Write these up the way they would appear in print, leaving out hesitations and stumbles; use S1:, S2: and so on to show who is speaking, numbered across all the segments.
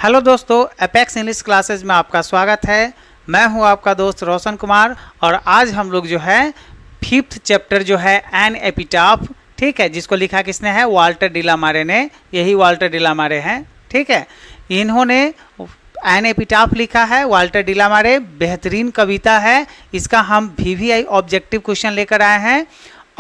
S1: Hello दोस्तों, apex English classes में आपका स्वागत है। मैं हूं आपका दोस्त रोशन कुमार और आज हम लोग जो है 5th चैप्टर जो है एन एपिटाफ, ठीक है, जिसको लिखा किसने है, वाल्टर डिलामारे ने। यही वाल्टर डिलामारे हैं, ठीक है। इन्होंने एन एपिटाफ लिखा है, वाल्टर डिलामारे। बेहतरीन कविता है। इसका हम VVI ऑब्जेक्टिव क्वेश्चन लेकर आए हैं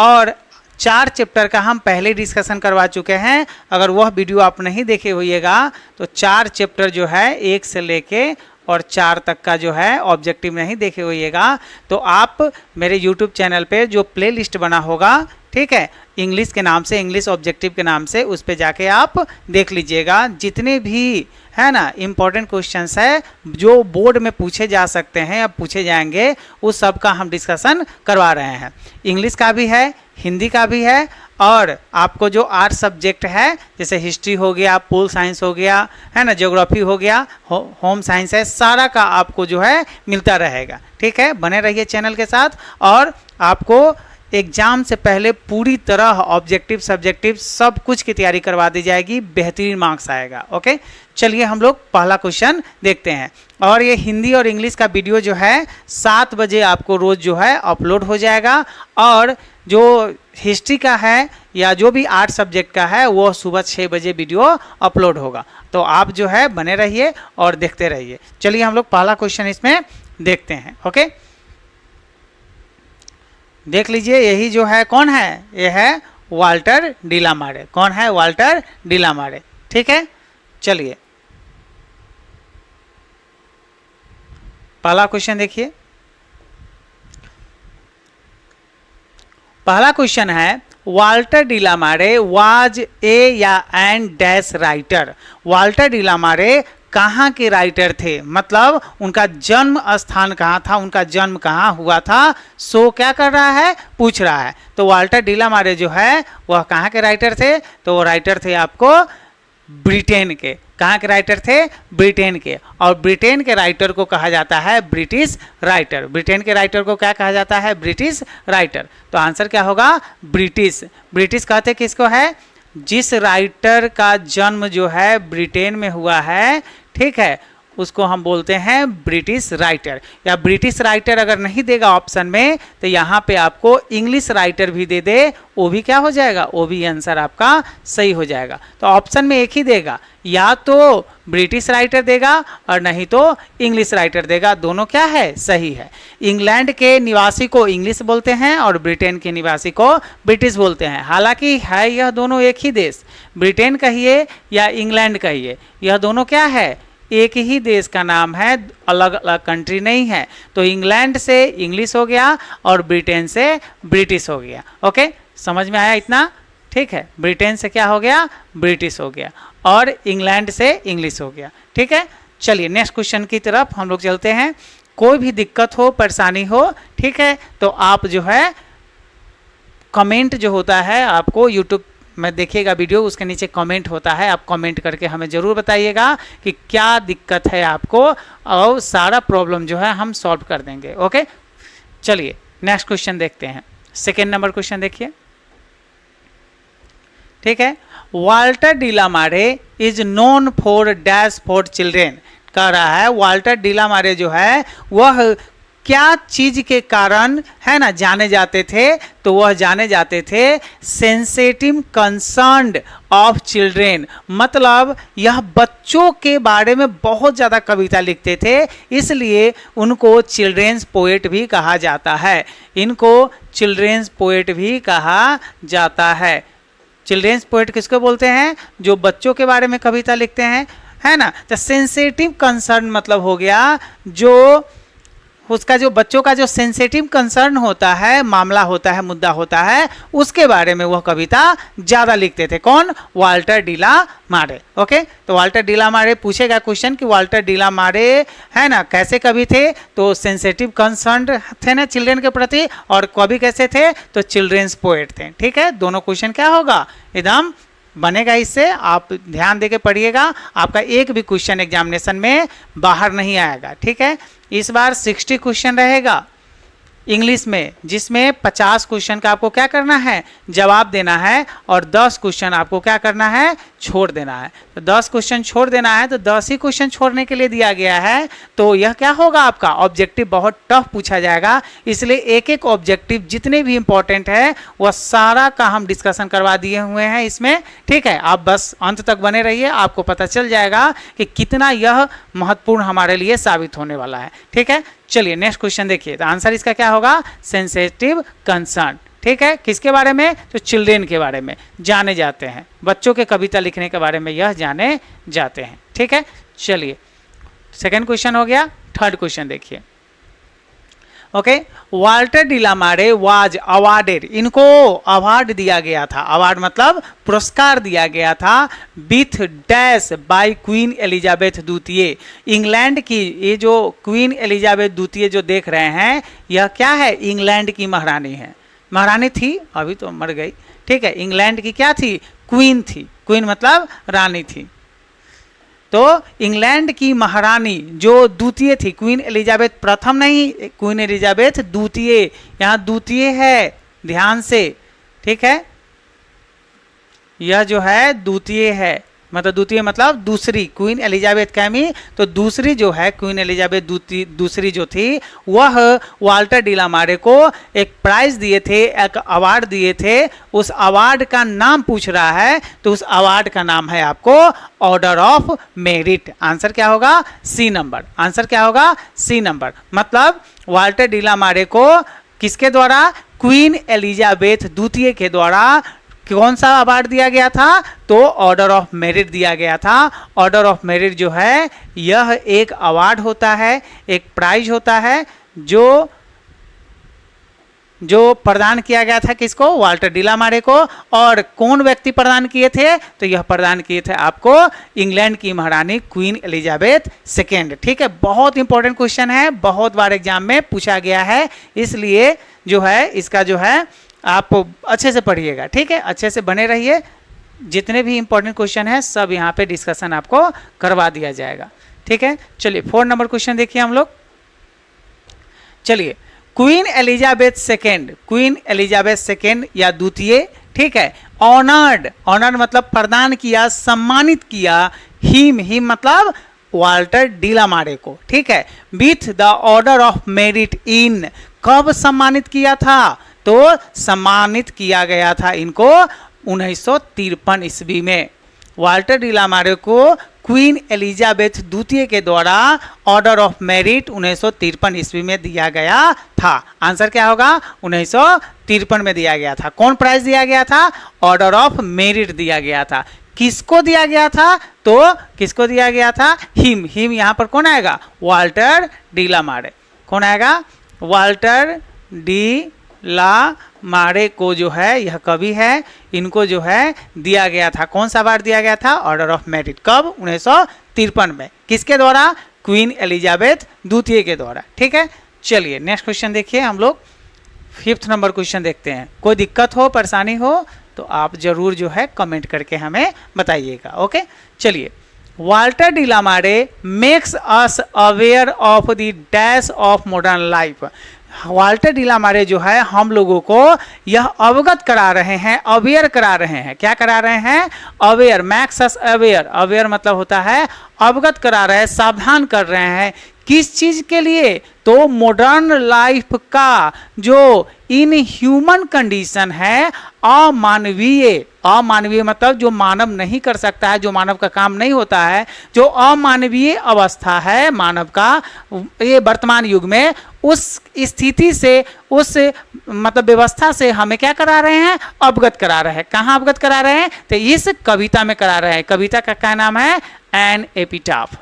S1: और 4 चैप्टर का हम पहले डिस्कशन करवा चुके हैं। अगर वह वीडियो आप नहीं देखे होइएगा तो 4 चैप्टर जो है 1 से लेके और 4 तक का जो है ऑब्जेक्टिव नहीं देखे होइएगा तो आप मेरे YouTube चैनल पे जो प्लेलिस्ट बना होगा, ठीक है, इंग्लिश के नाम से, इंग्लिश ऑब्जेक्टिव के नाम से, उस पे जाके आप देख लीजिएगा। जितने भी है ना इम्पोर्टेंट क्वेश्चंस है जो बोर्ड में पूछे जा सकते हैं या पूछे जाएंगे, उस सब का हम डिस्कशन करवा रहे हैं। इंग्लिश का भी है, हिंदी का भी है और आपको जो 8 सब्जेक्ट है, जैसे हिस्ट्री हो गया, पोल साइंस हो गया, है ना, ज्योग्राफी हो गया, होम साइंस है, सारा का आपको जो है मिलता रहेगा। ठीक है, बने रहिए चैनल के साथ और आपको एग्जाम से पहले पूरी तरह ऑब्जेक्टिव सब्जेक्टिव सब कुछ की तैयारी करवा दी जाएगी। बेहतरीन मार्क्स आएगा। ओके, चलिए हम लोग पहला क्वेश्चन देखते हैं। और ये हिंदी और इंग्लिश का वीडियो जो है 7 बजे आपको रोज जो है अपलोड हो जाएगा और जो हिस्ट्री का है या जो भी 8 सब्जेक्ट का है वो सुबह 6 बजे वीडियो अपलोड होगा। तो आप जो है बने रहिए और देखते रहिए। चलिए हम लोग पहला क्वेश्चन इसमें देखते हैं। ओके, देख लीजिए, यही जो है कौन है, ये है वाल्टर डिलामारे। कौन है? वाल्टर डिलामारे। ठीक है, चलिए पहला क्वेश्चन देखिए। पहला क्वेश्चन है, वाल्टर डिलामारे वाज ए या एन डैश राइटर। वाल्टर डिलामारे कहाँ के राइटर थे, मतलब उनका जन्म स्थान कहाँ था, उनका जन्म कहाँ हुआ था, सो क्या कर रहा है, पूछ रहा है। तो वाल्टर डिलामारे जो है वह कहाँ के राइटर थे, तो वो राइटर थे आपको ब्रिटेन के। कहाँ के राइटर थे? ब्रिटेन के। और ब्रिटेन के राइटर को कहा जाता है ब्रिटिश राइटर। ब्रिटेन के राइटर को क्या कहा जाता है? British writer. तो आंसर क्या होगा? ब्रिटिश। ब्रिटिश कहते किसको है? जिस राइटर का जन्म जो है ब्रिटेन में हुआ है, ठीक है, उसको हम बोलते हैं ब्रिटिश राइटर। या ब्रिटिश राइटर अगर नहीं देगा ऑप्शन में तो यहाँ पे आपको इंग्लिश राइटर भी दे दे, वो भी क्या हो जाएगा, वो भी आंसर आपका सही हो जाएगा। तो ऑप्शन में एक ही देगा, या तो ब्रिटिश राइटर देगा और नहीं तो इंग्लिश राइटर देगा। दोनों क्या है? सही है। इंग्लैंड के निवासी को इंग्लिश बोलते हैं और ब्रिटेन के निवासी को ब्रिटिश बोलते हैं। हालांकि है यह दोनों एक ही देश, ब्रिटेन कहिए या इंग्लैंड कहिए, यह दोनों क्या है, एक ही देश का नाम है, अलग अलग कंट्री नहीं है। तो इंग्लैंड से इंग्लिश हो गया और ब्रिटेन से ब्रिटिश हो गया। ओके, समझ में आया इतना? ठीक है, ब्रिटेन से क्या हो गया, ब्रिटिश हो गया और इंग्लैंड से इंग्लिश हो गया। ठीक है, चलिए नेक्स्ट क्वेश्चन की तरफ हम लोग चलते हैं। कोई भी दिक्कत हो, परेशानी हो, ठीक है, तो आप जो है कमेंट जो होता है आपको यूट्यूब में देखिएगा वीडियो, उसके नीचे कमेंट होता है, आप कमेंट करके हमें ज़रूर बताइएगा कि क्या दिक्कत है आपको और सारा प्रॉब्लम जो है हम सॉल्व कर देंगे। ओके, चलिए नेक्स्ट क्वेश्चन देखते हैं। सेकेंड नंबर क्वेश्चन देखिए। ठीक है, Walter de la Mare is known for dash for children. कह रहा है वाल्टर डिलामारे जो है वह क्या चीज के कारण, है ना, जाने जाते थे, तो वह जाने जाते थे सेंसिटिव कंसर्न ऑफ चिल्ड्रेन। मतलब यह बच्चों के बारे में बहुत ज़्यादा कविता लिखते थे, इसलिए उनको चिल्ड्रेंस पोएट भी कहा जाता है। इनको चिल्ड्रेंस पोएट भी कहा जाता है। चिल्ड्रेंस पोएट किसको बोलते हैं? जो बच्चों के बारे में कविता लिखते हैं, है ना। तो सेंसिटिव कंसर्न मतलब हो गया जो उसका जो बच्चों का जो सेंसिटिव कंसर्न होता है, मामला होता है, मुद्दा होता है, उसके बारे में वह कविता ज़्यादा लिखते थे। कौन? वाल्टर डिलामारे। ओके, तो वाल्टर डिलामारे पूछेगा क्वेश्चन कि वाल्टर डिलामारे, है ना, कैसे कवि थे? तो सेंसिटिव कंसर्न थे ना चिल्ड्रेन के प्रति, और कवि कैसे थे? तो चिल्ड्रेंस पोएट थे। ठीक है, दोनों क्वेश्चन क्या होगा, एकदम बनेगा। इससे आप ध्यान देके पढ़िएगा, आपका एक भी क्वेश्चन एग्जामिनेशन में बाहर नहीं आएगा। ठीक है, इस बार 60 क्वेश्चन रहेगा इंग्लिश में, जिसमें 50 क्वेश्चन का आपको क्या करना है, जवाब देना है और 10 क्वेश्चन आपको क्या करना है, छोड़ देना है। तो 10 क्वेश्चन छोड़ देना है, तो 10 ही क्वेश्चन छोड़ने के लिए दिया गया है। तो यह क्या होगा, आपका ऑब्जेक्टिव बहुत टफ पूछा जाएगा, इसलिए एक एक ऑब्जेक्टिव जितने भी इंपॉर्टेंट है वह सारा का हम डिस्कशन करवा दिए हुए हैं इसमें। ठीक है, आप बस अंत तक बने रहिए, आपको पता चल जाएगा कि कितना यह महत्वपूर्ण हमारे लिए साबित होने वाला है। ठीक है, चलिए नेक्स्ट क्वेश्चन देखिए। तो आंसर इसका क्या होगा, सेंसिटिव कंसर्न। ठीक है, किसके बारे में, तो चिल्ड्रेन के बारे में जाने जाते हैं, बच्चों के कविता लिखने के बारे में यह जाने जाते हैं। ठीक है, चलिए सेकंड क्वेश्चन हो गया। थर्ड क्वेश्चन देखिए। Okay, Walter de la Mare was awarded, इनको अवार्ड दिया गया था, अवार्ड मतलब पुरस्कार दिया गया था, with dash by queen Elizabeth द्वितीय। इंग्लैंड की ये जो क्वीन एलिजाबेथ द्वितीय जो देख रहे हैं, यह क्या है, इंग्लैंड की महारानी है, महारानी थी, अभी तो मर गई। ठीक है, इंग्लैंड की क्या थी, क्वीन थी, क्वीन मतलब रानी थी। तो इंग्लैंड की महारानी जो द्वितीय थी, क्वीन एलिजाबेथ प्रथम नहीं, क्वीन एलिजाबेथ द्वितीय, यहाँ द्वितीय है, ध्यान से। ठीक है, यह जो है द्वितीय है, मतलब द्वितीय मतलब दूसरी, क्वीन एलिजाबेथ कैमी, तो दूसरी जो है क्वीन एलिजाबेथ दूसरी जो थी, वह वाल्टर डिलामारे को एक प्राइज दिए थे, एक अवार्ड दिए थे। उस अवार्ड का नाम पूछ रहा है, तो उस अवार्ड का नाम है आपको ऑर्डर ऑफ मेरिट। आंसर क्या होगा, सी नंबर। आंसर क्या होगा, सी नंबर। मतलब वाल्टर डिलामारे को किसके द्वारा, क्वीन एलिजाबेथ द्वितीय के द्वारा कौन सा अवार्ड दिया गया था, तो ऑर्डर ऑफ मेरिट दिया गया था। ऑर्डर ऑफ मेरिट जो है यह एक अवार्ड होता है, एक प्राइज होता है जो प्रदान किया गया था किसको, वाल्टर डिलामारे को। और कौन व्यक्ति प्रदान किए थे, तो यह प्रदान किए थे आपको इंग्लैंड की महारानी क्वीन एलिजाबेथ सेकेंड। ठीक है, बहुत इंपॉर्टेंट क्वेश्चन है, बहुत बार एग्जाम में पूछा गया है, इसलिए जो है इसका जो है आप अच्छे से पढ़िएगा। ठीक है, अच्छे से बने रहिए, जितने भी इंपॉर्टेंट क्वेश्चन है सब यहाँ पे डिस्कशन आपको करवा दिया जाएगा। ठीक है, चलिए 4 नंबर क्वेश्चन देखिए हम लोग। चलिए, queen Elizabeth second, queen Elizabeth second या द्वितीय, ठीक है, ऑनर्ड, ऑनर्ड मतलब प्रदान किया, सम्मानित किया, हिम मतलब वाल्टर डिलामारे को। ठीक है, with the order of merit in, कब सम्मानित किया था, तो सम्मानित किया गया था इनको 1953 ईस्वी में। वाल्टर डिलामारे को क्वीन एलिजाबेथ द्वितीय के द्वारा ऑर्डर ऑफ मेरिट 1953 ईस्वी में दिया गया था। आंसर क्या होगा, 1953 में दिया गया था। कौन प्राइज दिया गया था, ऑर्डर ऑफ मेरिट दिया गया था। किसको दिया गया था, तो किसको दिया गया था, हिम यहाँ पर कौन आएगा, वाल्टर डिलामारे। कौन आएगा, वाल्टर डिलामारे को जो है, यह कवि है, इनको जो है दिया गया था, कौन सा अवार्ड दिया गया था, ऑर्डर ऑफ मेरिट। कब, 1953 में। किसके द्वारा, क्वीन एलिजाबेथ द्वितीय के द्वारा। ठीक है, चलिए नेक्स्ट क्वेश्चन देखिए हम लोग। 5th नंबर क्वेश्चन देखते हैं। कोई दिक्कत हो, परेशानी हो तो आप जरूर जो है कमेंट करके हमें बताइएगा। ओके, चलिए, Walter de la Mare makes us aware of the dash of modern life. Walter de la Mare जो है हम लोगों को यह अवगत करा रहे हैं, अवेयर करा रहे हैं। क्या करा रहे हैं, aware, max us aware, aware मतलब होता है अवगत करा रहे हैं, सावधान कर रहे हैं। किस चीज के लिए, तो मॉडर्न लाइफ का जो इन ह्यूमन कंडीशन है, अमानवीय, अमानवीय मतलब जो मानव नहीं कर सकता है, जो मानव का काम नहीं होता है, जो अमानवीय अवस्था है मानव का ये वर्तमान युग में, उस स्थिति से, उस मतलब व्यवस्था से हमें क्या करा रहे हैं, अवगत करा रहे हैं। कहाँ अवगत करा रहे हैं, तो इस कविता में करा रहे हैं। कविता का क्या नाम है, एन एपिटाफ।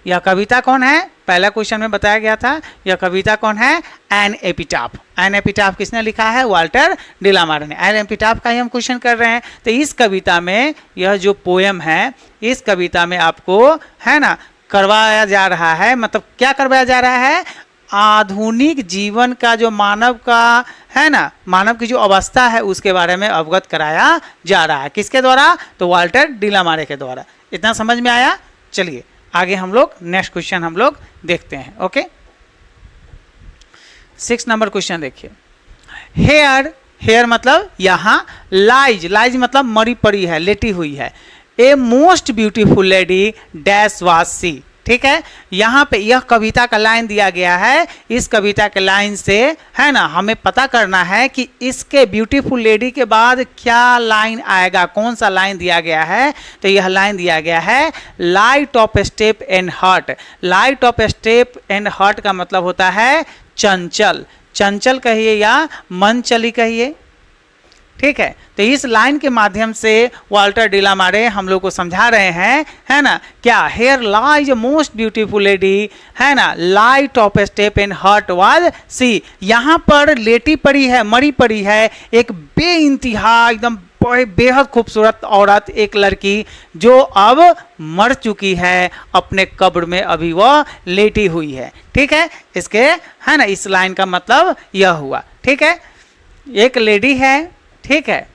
S1: यह कविता कौन है, पहला क्वेश्चन में बताया गया था, यह कविता कौन है, एन एपिटाफ। एन एपिटाफ किसने लिखा है, वाल्टर डिलामारे ने। एन एपिटाफ का ही हम क्वेश्चन कर रहे हैं। तो इस कविता में, यह जो पोयम है, इस कविता में आपको है ना करवाया जा रहा है, मतलब क्या करवाया जा रहा है, आधुनिक जीवन का जो मानव का है ना, मानव की जो अवस्था है उसके बारे में अवगत कराया जा रहा है। किसके द्वारा, तो वाल्टर डिलामारे के द्वारा। इतना समझ में आया। चलिए आगे हम लोग नेक्स्ट क्वेश्चन हम लोग देखते हैं। ओके, 6 नंबर क्वेश्चन देखिए। हेयर मतलब यहाँ, लाइज, लाइज मतलब मरी पड़ी है, लेटी हुई है। A most beautiful lady dash was she, ठीक है। यहाँ पे यह कविता का लाइन दिया गया है। इस कविता के लाइन से है ना हमें पता करना है कि इसके ब्यूटीफुल लेडी के बाद क्या लाइन आएगा, कौन सा लाइन दिया गया है। तो यह लाइन दिया गया है light of step and heart. Light of step and heart का मतलब होता है चंचल, चंचल कहिए या मन चली कहिए, ठीक है। तो इस लाइन के माध्यम से वाल्टर डिलामारे हम लोग को समझा रहे हैं, है ना, क्या here lies most beautiful lady, है ना, light of step in heart was she. यहाँ पर लेटी पड़ी है, मरी पड़ी है एक बेइंतहा एकदम बेहद खूबसूरत औरत, एक लड़की जो अब मर चुकी है, अपने कब्र में अभी वह लेटी हुई है, ठीक है। इसके है ना इस लाइन का मतलब यह हुआ, ठीक है। एक लेडी है, ठीक है,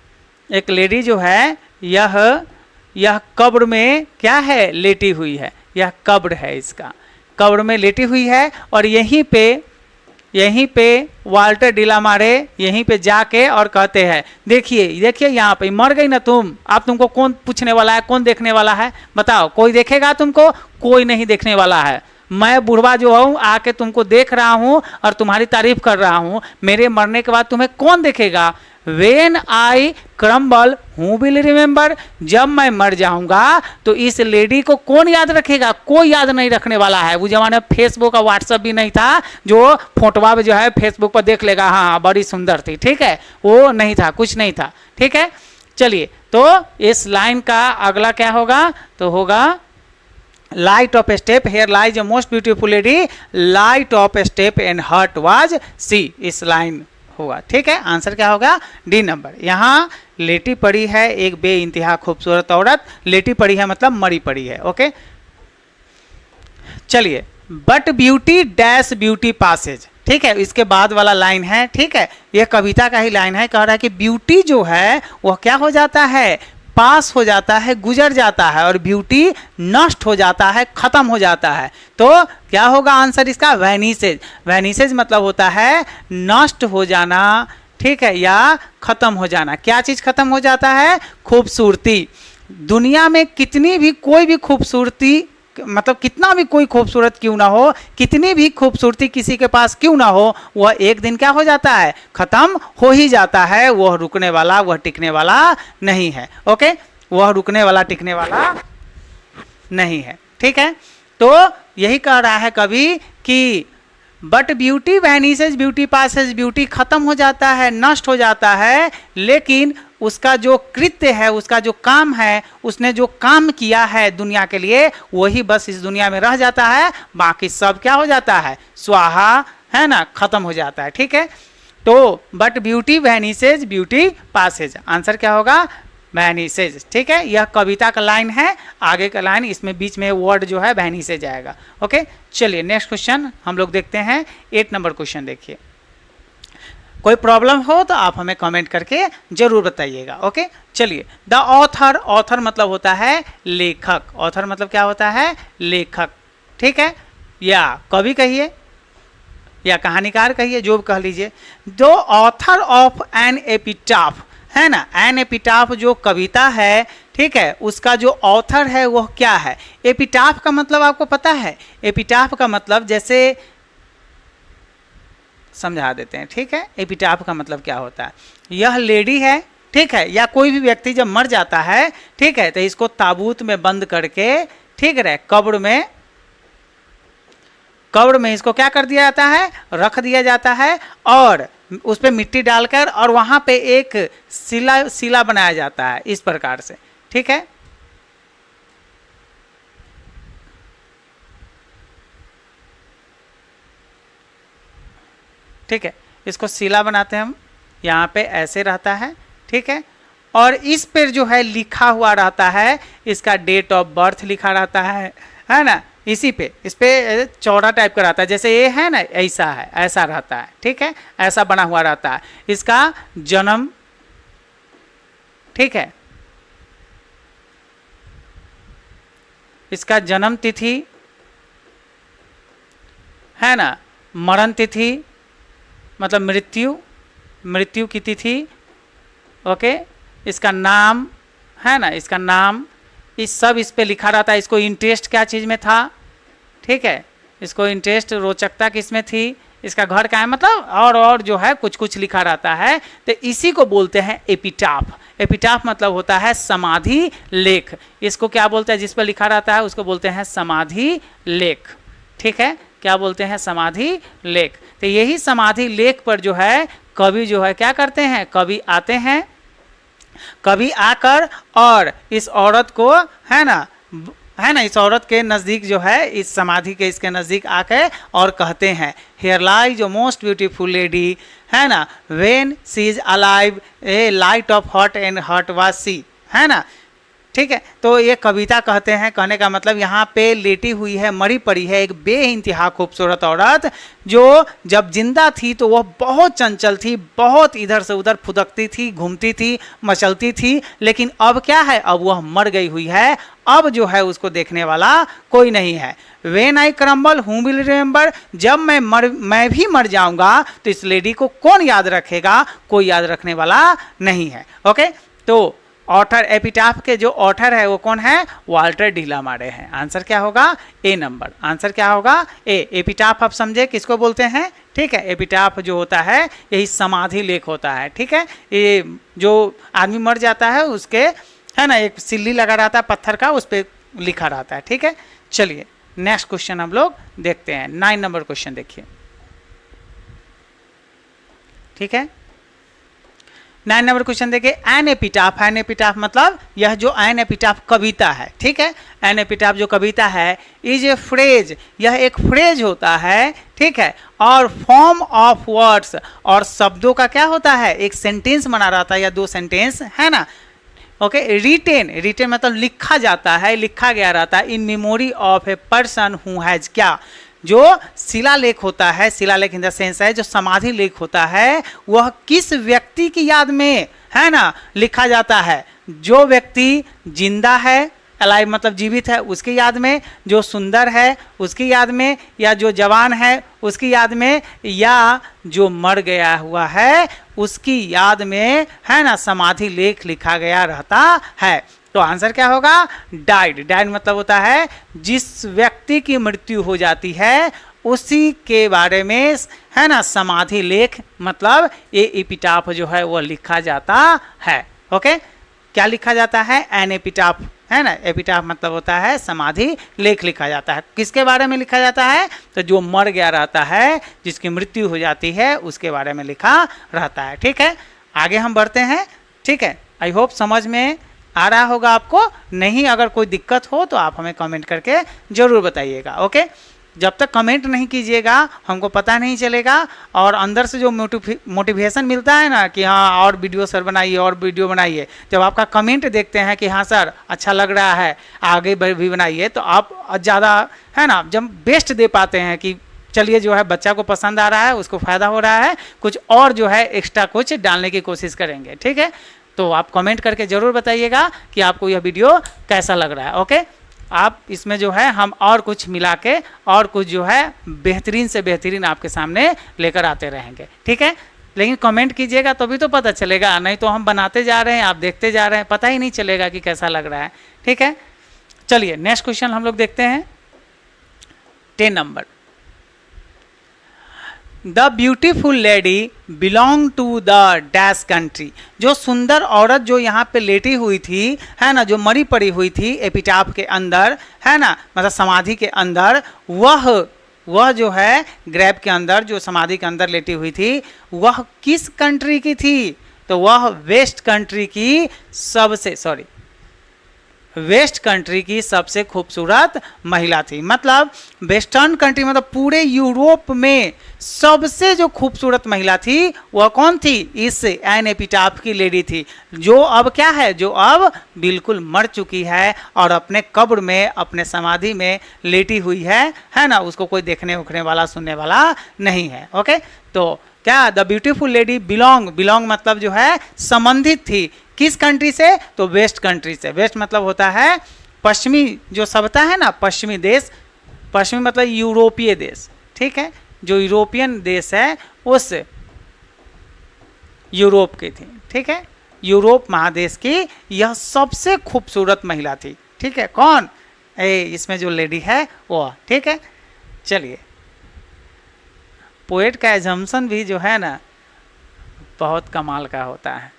S1: एक लेडी जो है यह कब्र में क्या है, लेटी हुई है। यह कब्र है, इसका कब्र में लेटी हुई है। और यहीं पे वाल्टर डिलामारे यहीं पे जाके और कहते हैं देखिए देखिए यहाँ पे मर गई ना तुम, अब तुमको कौन पूछने वाला है, कौन देखने वाला है, बताओ, कोई देखेगा तुमको? कोई नहीं देखने वाला है। मैं बुढ़वा जो हूँ आके तुमको देख रहा हूँ और तुम्हारी तारीफ कर रहा हूँ, मेरे मरने के बाद तुम्हें कौन देखेगा? When I crumble, who will remember? जब मैं मर जाऊंगा तो इस लेडी को कौन याद रखेगा? कोई याद नहीं रखने वाला है। वो जमाने में फेसबुक और व्हाट्सएप भी नहीं था जो फोटोवा जो है फेसबुक पर देख लेगा, हाँ बड़ी सुंदर थी, ठीक है, वो नहीं था, कुछ नहीं था, ठीक है। चलिए, तो इस लाइन का अगला क्या होगा? तो होगा light of step, here lies a most beautiful lady, light of step and heart was she. इस लाइन होगा, ठीक है। आंसर क्या होगा? D number. यहाँ लेटी पड़ी है एक बेइंतहा खूबसूरत औरत, लेटी पड़ी है मतलब मरी पड़ी है, ओके। चलिए, but beauty dash beauty passes, ठीक है, इसके बाद वाला लाइन है, ठीक है, यह कविता का ही लाइन है। कह रहा है कि ब्यूटी जो है वह क्या हो जाता है? पास हो जाता है, गुजर जाता है, और ब्यूटी नष्ट हो जाता है, खत्म हो जाता है। तो क्या होगा आंसर इसका? वैनिसेज। वैनिसेज मतलब होता है नष्ट हो जाना, ठीक है, या खत्म हो जाना। क्या चीज खत्म हो जाता है? खूबसूरती। दुनिया में कितनी भी कोई भी खूबसूरती, मतलब कितना भी कोई खूबसूरत क्यों ना हो, कितनी भी खूबसूरती किसी के पास क्यों ना हो, वह एक दिन क्या हो जाता है? खत्म हो ही जाता है। वह रुकने वाला, वह टिकने वाला नहीं है, ओके, वह रुकने वाला टिकने वाला नहीं है, ठीक है। तो यही कह रहा है कवि कि but beauty vanishes beauty passes, beauty खत्म हो जाता है, नष्ट हो जाता है, लेकिन उसका जो कृत्य है, उसका जो काम है, उसने जो काम किया है दुनिया के लिए, वही बस इस दुनिया में रह जाता है, बाकी सब क्या हो जाता है? स्वाहा, है ना, खत्म हो जाता है, ठीक है। तो but beauty vanishes beauty passes, answer क्या होगा? वैनिसेज, ठीक है। यह कविता का लाइन है, आगे का लाइन, इसमें बीच में वर्ड जो है वैनिसेज आएगा, ओके। चलिए नेक्स्ट क्वेश्चन हम लोग देखते हैं। 8 नंबर क्वेश्चन देखिए। कोई प्रॉब्लम हो तो आप हमें कमेंट करके जरूर बताइएगा, ओके। चलिए, द ऑथर, ऑथर मतलब होता है लेखक, ऑथर मतलब क्या होता है? लेखक, ठीक है, या कवि कहिए या कहानीकार कहिए, जो भी कह लीजिए। The author of an epitaph, है ना, एन एपिटाफ जो कविता है, ठीक है, उसका जो ऑथर है वह क्या है? एपिटाफ का मतलब आपको पता है? एपिटाफ का मतलब जैसे समझा देते हैं, ठीक है। एपिटाफ का मतलब क्या होता है? यह लेडी है, ठीक है, या कोई भी व्यक्ति जब मर जाता है, ठीक है, तो इसको ताबूत में बंद करके, ठीक है, कब्र में इसको क्या कर दिया जाता है? रख दिया जाता है, और उस पर मिट्टी डालकर और वहां पे एक शिला बनाया जाता है, इस प्रकार से, ठीक है। ठीक है, इसको शिला बनाते हैं हम, यहाँ पे ऐसे रहता है, ठीक है, और इस पर जो है लिखा हुआ रहता है, इसका डेट ऑफ बर्थ लिखा रहता है ना, इसी पे, इस पे चौड़ा टाइप का रहता है, जैसे ये है ना, ऐसा है, ऐसा रहता है, ठीक है, ऐसा बना हुआ रहता है। इसका जन्म, ठीक है, इसका जन्म तिथि, है ना, मरण तिथि मतलब मृत्यु की तिथि, ओके, इसका नाम है ना, इसका नाम, इस सब इस पे लिखा रहता है। इसको इंटरेस्ट क्या चीज़ में था, ठीक है, इसको इंटरेस्ट रोचकता किस में थी, इसका घर कहाँ है, मतलब और जो है कुछ कुछ लिखा रहता है। तो इसी को बोलते हैं एपिटाफ। एपिटाफ मतलब होता है समाधि लेख। इसको क्या बोलते हैं, जिस पर लिखा रहता है उसको बोलते हैं समाधि लेख, ठीक है, क्या बोलते हैं, समाधि लेख। तो यही समाधि लेख पर जो है कवि जो है क्या करते हैं, कवि आते हैं, कवि आकर और इस औरत को है ना इस औरत के नज़दीक जो है, इस समाधि के इसके नज़दीक आके और कहते हैं, here lies a most beautiful lady, है ना, when she is alive a light of hot and hot was she, है ना, ठीक है। तो ये कविता कहते हैं, कहने का मतलब यहाँ पे लेटी हुई है, मरी पड़ी है एक बेइंतहा खूबसूरत औरत, जो जब जिंदा थी तो वह बहुत चंचल थी, बहुत इधर से उधर फुदकती थी, घूमती थी, मचलती थी, लेकिन अब क्या है, अब वह मर गई हुई है, अब जो है उसको देखने वाला कोई नहीं है। When I crumble who will remember, जब मैं भी मर जाऊंगा तो इस लेडी को कौन याद रखेगा, कोई याद रखने वाला नहीं है। ओके, तो ऑथर एपिटाफ के जो ऑथर है वो कौन है, वाल्टर डिलामारे हैं। आंसर क्या होगा, ए नंबर, आंसर क्या होगा, ए। एपिटाफ आप समझे किसको बोलते हैं, ठीक है, एपिटाफ जो होता है यही समाधि लेख होता है, ठीक है। ये जो आदमी मर जाता है उसके है ना एक सिल्ली लगा रहता है पत्थर का, उस पर लिखा रहता है, ठीक है। चलिए नेक्स्ट क्वेश्चन हम लोग देखते हैं, 9 नंबर क्वेश्चन देखिए, ठीक है। 9 नंबर क्वेश्चन देखिए, एन एपिटाफ। एन एपिटाफ मतलब यह जो एन एपिटाफ कविता है, ठीक है, एन एपिटाफ जो कविता है इज ए फ्रेज, यह एक फ्रेज होता है, ठीक है, और फॉर्म ऑफ वर्ड्स, और शब्दों का क्या होता है, एक सेंटेंस बना रहता है या 2 सेंटेंस, है ना। ओके, रिटेन, रिटेन मतलब लिखा जाता है, लिखा गया रहता है, in memory of a person who has, क्या, जो शिलालेख होता है, शिलालेख इन द सेंस है जो समाधि लेख होता है, वह किस व्यक्ति की याद में है ना लिखा जाता है, जो व्यक्ति जिंदा है, अलाइव मतलब जीवित है उसकी याद में, जो सुंदर है उसकी याद में, या जो जवान है उसकी याद में, या जो मर गया हुआ है उसकी याद में, है ना, समाधि लेख लिखा गया रहता है। तो आंसर क्या होगा, डाइड। डाइड मतलब होता है जिस व्यक्ति की मृत्यु हो जाती है उसी के बारे में, है ना, समाधि लेख मतलब ये एपिटाफ जो है वो लिखा जाता है। ओके, क्या लिखा जाता है, एन एपिटाफ, है ना, एपिटाफ मतलब होता है समाधि लेख लिखा जाता है। किसके बारे में लिखा जाता है, तो जो मर गया रहता है, जिसकी मृत्यु हो जाती है उसके बारे में लिखा रहता है, ठीक है। आगे हम बढ़ते हैं, ठीक है। आई होप समझ में आ रहा होगा आपको, नहीं अगर कोई दिक्कत हो तो आप हमें कमेंट करके जरूर बताइएगा। ओके, जब तक कमेंट नहीं कीजिएगा हमको पता नहीं चलेगा, और अंदर से जो मोटिवेशन मिलता है ना कि हाँ और वीडियो सर बनाइए और वीडियो बनाइए, जब आपका कमेंट देखते हैं कि हाँ सर अच्छा लग रहा है आगे भी बनाइए, तो आप ज़्यादा है ना जब बेस्ट दे पाते हैं कि चलिए जो है बच्चा को पसंद आ रहा है, उसको फ़ायदा हो रहा है, कुछ और जो है एक्स्ट्रा कुछ डालने की कोशिश करेंगे, ठीक है। तो आप कमेंट करके ज़रूर बताइएगा कि आपको यह वीडियो कैसा लग रहा है। ओके, आप इसमें जो है हम और कुछ मिला के और कुछ जो है बेहतरीन से बेहतरीन आपके सामने लेकर आते रहेंगे, ठीक है। लेकिन कमेंट कीजिएगा तभी तो पता चलेगा, नहीं तो हम बनाते जा रहे हैं आप देखते जा रहे हैं, पता ही नहीं चलेगा कि कैसा लग रहा है, ठीक है। चलिए नेक्स्ट क्वेश्चन हम लोग देखते हैं, 10 number. The beautiful lady belong to the dash country, जो सुंदर औरत जो यहाँ पे लेटी हुई थी, है ना, जो मरी पड़ी हुई थी एपिटाफ के अंदर, है ना, मतलब समाधि के अंदर, वह जो है ग्रेव के अंदर जो समाधि के अंदर लेटी हुई थी, वह किस कंट्री की थी, तो वह वेस्ट कंट्री की वेस्ट कंट्री की सबसे खूबसूरत महिला थी। मतलब वेस्टर्न कंट्री मतलब पूरे यूरोप में सबसे जो खूबसूरत महिला थी वह कौन थी, इस एन एपिटाफ की लेडी थी, जो अब क्या है, जो अब बिल्कुल मर चुकी है और अपने कब्र में अपने समाधि में लेटी हुई है ना, उसको कोई देखने उखने वाला सुनने वाला नहीं है। ओके, तो क्या द ब्यूटीफुल लेडी बिलोंग मतलब जो है संबंधित थी किस कंट्री से, तो वेस्ट कंट्री से। वेस्ट मतलब होता है पश्चिमी जो सभ्यता है ना, पश्चिमी देश, पश्चिमी मतलब यूरोपीय देश, ठीक है, जो यूरोपियन देश है उस यूरोप की थी, ठीक है, यूरोप महादेश की यह सबसे खूबसूरत महिला थी। ठीक है, कौन? इसमें जो लेडी है वो। ठीक है, चलिए, पोएट का एजम्पशन भी जो है ना बहुत कमाल का होता है।